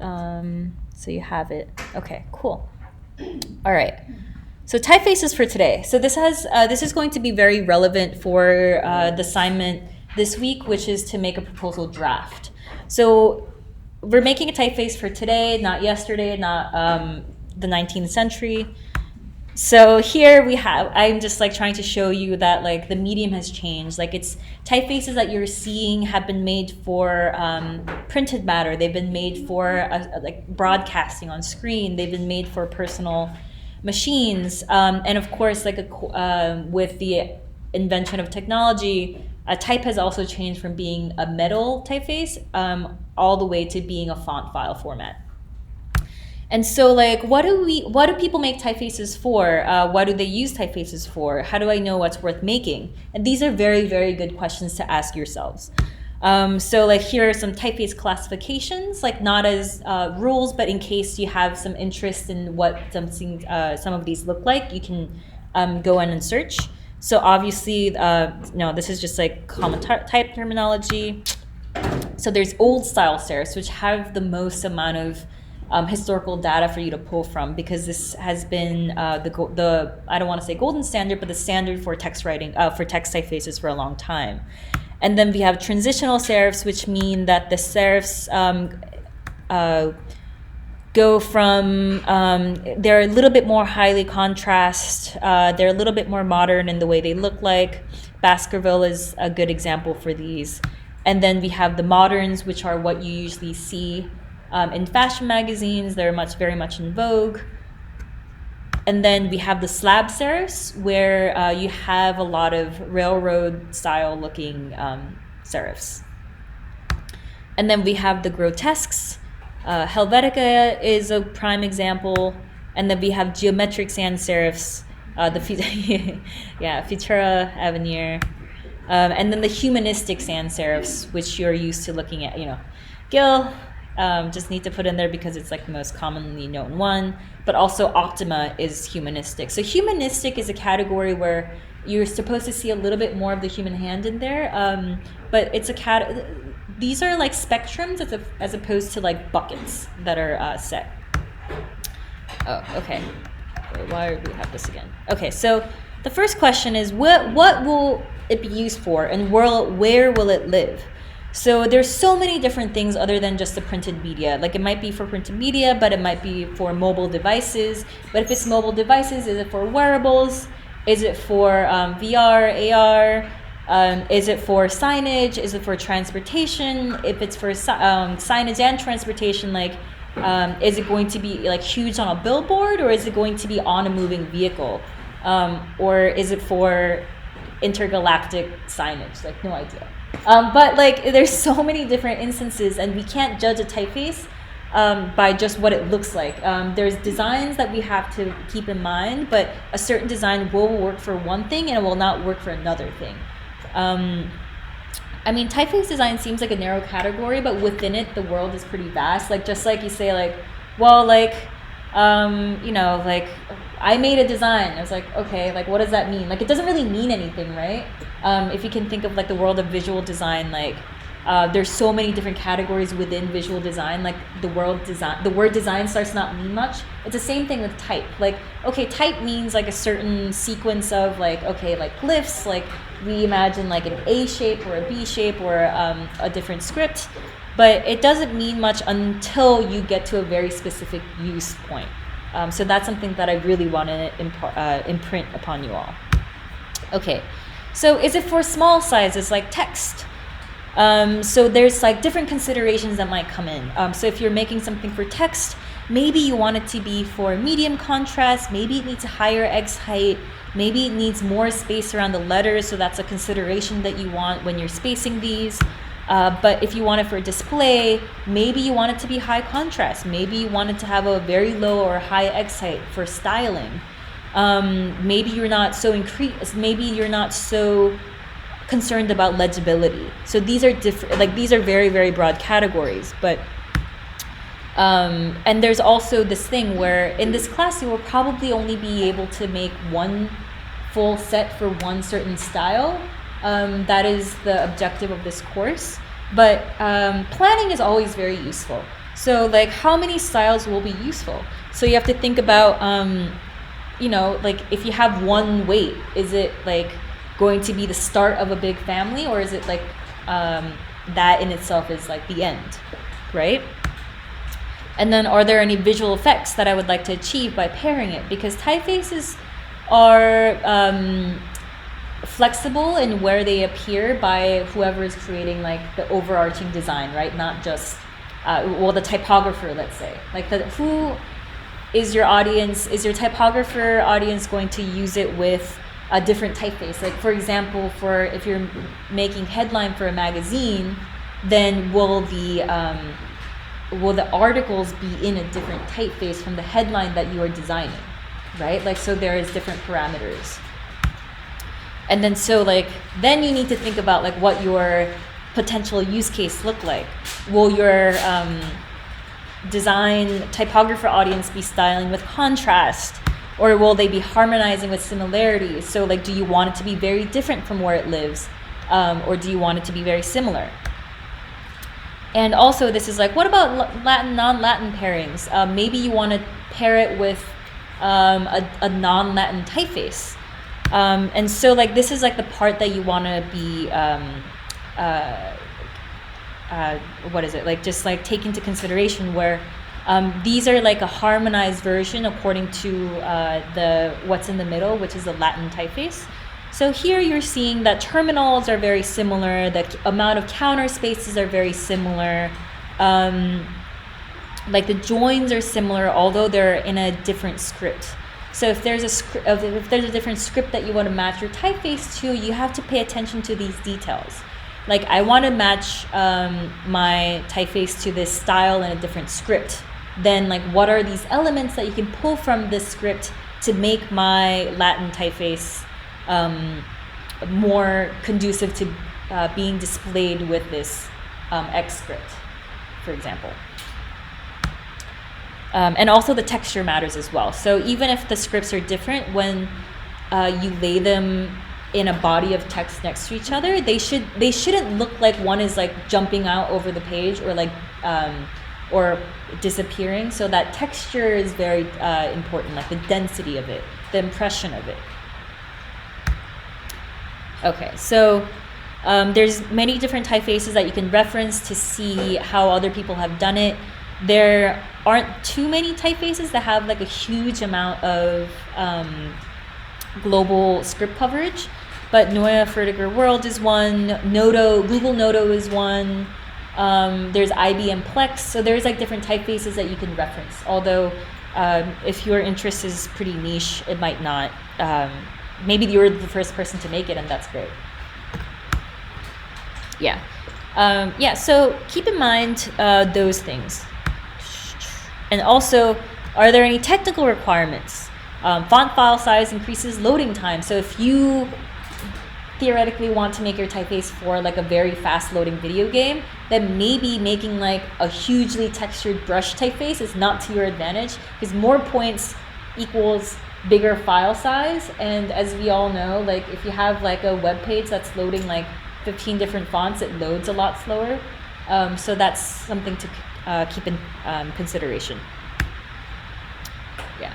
So you have it. Okay, cool. All right. So typefaces for today. So this is going to be very relevant for the assignment this week, which is to make a proposal draft. So we're making a typeface for today, not yesterday, not the 19th century. So here we have, I'm just like trying to show you that like the medium has changed. Like it's typefaces that you're seeing have been made for printed matter. They've been made for like broadcasting on screen. They've been made for personal machines. And of course, like with the invention of technology, a type has also changed from being a metal typeface all the way to being a font file format. And so, like, what do people make typefaces for? What do they use typefaces for? How do I know what's worth making? And these are very, very good questions to ask yourselves. So, like, here are some typeface classifications, like not as rules, but in case you have some interest in what some of these look like, you can go in and search. So obviously, no, this is just like common type terminology. So there's old style serifs, which have the most amount of historical data for you to pull from, because this has been the I don't want to say golden standard, but the standard for text writing, for text typefaces for a long time. And then we have transitional serifs, which mean that the serifs go from, they're a little bit more highly contrast, they're a little bit more modern in the way they look like. Baskerville is a good example for these. And then we have the moderns, which are what you usually see in fashion magazines. They're very much in vogue. And then we have the slab serifs, where you have a lot of railroad style looking serifs. And then we have the grotesques. Helvetica is a prime example. And then we have geometric sans serifs, Futura, Avenir. And then the humanistic sans serifs, which you're used to looking at, Gil. Just need to put in there because it's like the most commonly known one, but also Optima is humanistic. So humanistic is a category where you're supposed to see a little bit more of the human hand in there, but it's these are like spectrums as opposed to like buckets that are set. Oh, okay. Why do we have this again? Okay, so the first question is what will it be used for, and where will it live? So there's so many different things other than just the printed media. Like it might be for printed media, but it might be for mobile devices. But if it's mobile devices, is it for wearables? Is it for VR, AR? Is it for signage? Is it for transportation? If it's for signage and transportation, like is it going to be like huge on a billboard, or is it going to be on a moving vehicle? Or is it for intergalactic signage? Like, no idea. But like there's so many different instances, and we can't judge a typeface by just what it looks like. There's designs that we have to keep in mind, but a certain design will work for one thing and it will not work for another thing. I mean, typeface design seems like a narrow category, but within it, the world is pretty vast. Like just like you say, like, well, like, like I made a design. I was like, okay, like what does that mean? Like it doesn't really mean anything, right? If you can think of like the world of visual design, like there's so many different categories within visual design. Like the word design starts to not mean much. It's the same thing with type. Like, okay, type means like a certain sequence of like, okay, like glyphs. Like we imagine like an A shape or a B shape or a different script, but it doesn't mean much until you get to a very specific use point. So that's something that I really want to imprint upon you all. Okay, so is it for small sizes like text? So there's like different considerations that might come in. So if you're making something for text, maybe you want it to be for medium contrast, maybe it needs a higher X height, maybe it needs more space around the letters, so that's a consideration that you want when you're spacing these. But if you want it for display, maybe you want it to be high contrast. Maybe you want it to have a very low or high X height for styling. Maybe you're not so concerned about legibility. So these are different. Like these are very, very broad categories. But and there's also this thing where in this class you will probably only be able to make one full set for one certain style. That is the objective of this course, but planning is always very useful. So like how many styles will be useful? So you have to think about, you know, like if you have one weight, is it like going to be the start of a big family, or is it like that in itself is like the end, right? And then are there any visual effects that I would like to achieve by pairing it? Because typefaces are flexible in where they appear by whoever is creating like the overarching design, right? Not just, well, the typographer, let's say. Like who is your audience? Is your typographer audience going to use it with a different typeface? Like for example, for if you're making headline for a magazine, then will the articles be in a different typeface from the headline that you are designing, right? Like, so there is different parameters. And then so like, then you need to think about like what your potential use case look like. Will your design typographer audience be styling with contrast, or will they be harmonizing with similarities? So like, do you want it to be very different from where it lives, or do you want it to be very similar? And also this is like, what about Latin, non-Latin pairings? Maybe you want to pair it with a non-Latin typeface. And so like, this is like the part that you want to be, what is it? Like just like take into consideration where these are like a harmonized version according to the what's in the middle, which is the Latin typeface. So here you're seeing that terminals are very similar, the amount of counter spaces are very similar, like the joins are similar, although they're in a different script. So if there's a different script that you want to match your typeface to, you have to pay attention to these details. Like I want to match my typeface to this style in a different script. Then like, what are these elements that you can pull from this script to make my Latin typeface more conducive to being displayed with this X script, for example. And also the texture matters as well. So even if the scripts are different, when you lay them in a body of text next to each other, they shouldn't look like one is like jumping out over the page or like or disappearing. So that texture is very important, like the density of it, the impression of it. Okay, so there's many different typefaces that you can reference to see how other people have done it. There aren't too many typefaces that have like a huge amount of global script coverage, but Neue Fertiger World is one, Nodo, Google Nodo is one, there's IBM Plex, so there's like different typefaces that you can reference, although if your interest is pretty niche, it might not, maybe you're the first person to make it and that's great. Yeah, so keep in mind those things. And also, are there any technical requirements? Font file size increases loading time. So if you theoretically want to make your typeface for like a very fast loading video game, then maybe making like a hugely textured brush typeface is not to your advantage, because more points equals bigger file size. And as we all know, like if you have like a web page that's loading like 15 different fonts, it loads a lot slower. So that's something to keep in consideration. Yeah,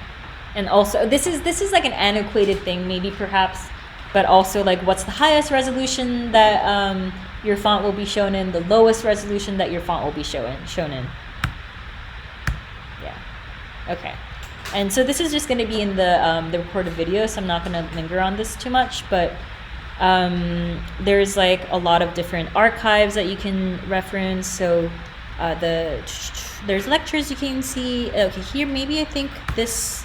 and also this is like an antiquated thing, maybe perhaps, but also like what's the highest resolution that your font will be shown in, the lowest resolution that your font will be shown in. Yeah, okay. And so this is just going to be in the recorded video, so I'm not going to linger on this too much, but there's like a lot of different archives that you can reference. So there's lectures you can see. Okay, here maybe I think this.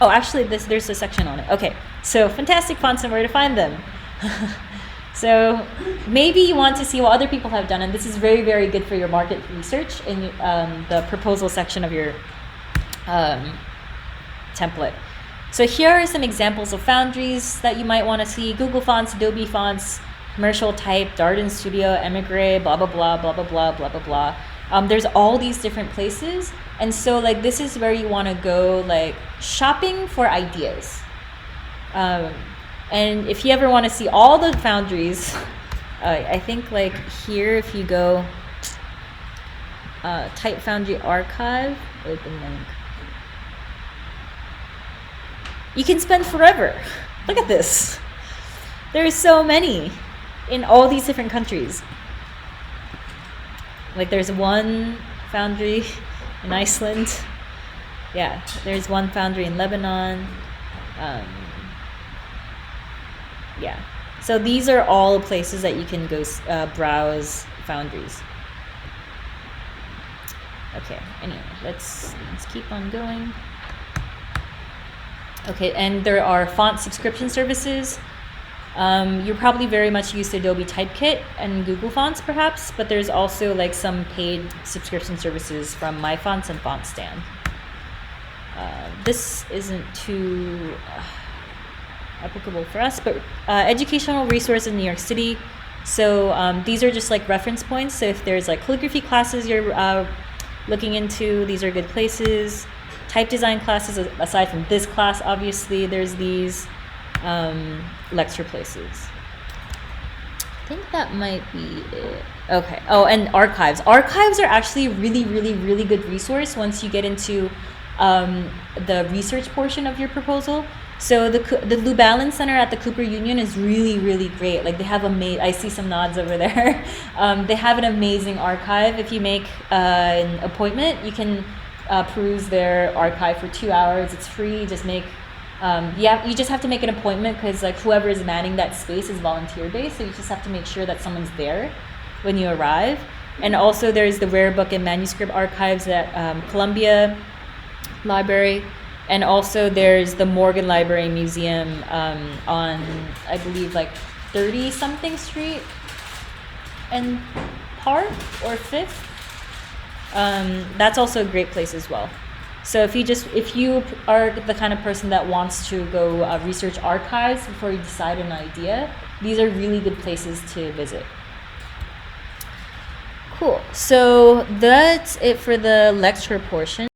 Oh, actually, there's a section on it. Okay, so fantastic fonts and where to find them. So maybe you want to see what other people have done, and this is very, very good for your market research in the proposal section of your template. So here are some examples of Foundries that you might want to see: Google Fonts, Adobe Fonts, Commercial Type, Darden Studio, Emigre, blah, blah, blah, blah, blah, blah, blah, blah, blah. There's all these different places. And so like this is where you want to go like shopping for ideas. And if you ever want to see all the Foundries, I think like here, if you go, Type Foundry archive, open link. You can spend forever. Look at this. There's so many in all these different countries. Like there's one Foundry in Iceland. Yeah, there's one Foundry in Lebanon. Yeah, so these are all places that you can go browse Foundries. Okay, anyway, let's keep on going. Okay, and there are font subscription services. You're probably very much used to Adobe Typekit and Google Fonts perhaps, but there's also like some paid subscription services from MyFonts and FontStand. This isn't too applicable for us, but educational resource in New York City. So these are just like reference points. So if there's like calligraphy classes you're looking into, these are good places. Type design classes, aside from this class, obviously, there's these lecture places. I think that might be it. Okay. Oh, and archives. Archives are actually a really, really, really good resource once you get into the research portion of your proposal. So the Lubalin Center at the Cooper Union is really, really great. Like they have I see some nods over there. They have an amazing archive. If you make an appointment, you can peruse their archive for 2 hours. It's free. Just make you just have to make an appointment because like whoever is manning that space is volunteer based. So you just have to make sure that someone's there when you arrive. And also there's the rare book and manuscript archives at Columbia Library. And also there's the Morgan Library Museum on, I believe, like 30-something Street and Park or 5th. That's also a great place as well. So if you are the kind of person that wants to go research archives before you decide an idea, these are really good places to visit. Cool. So that's it for the lecture portion.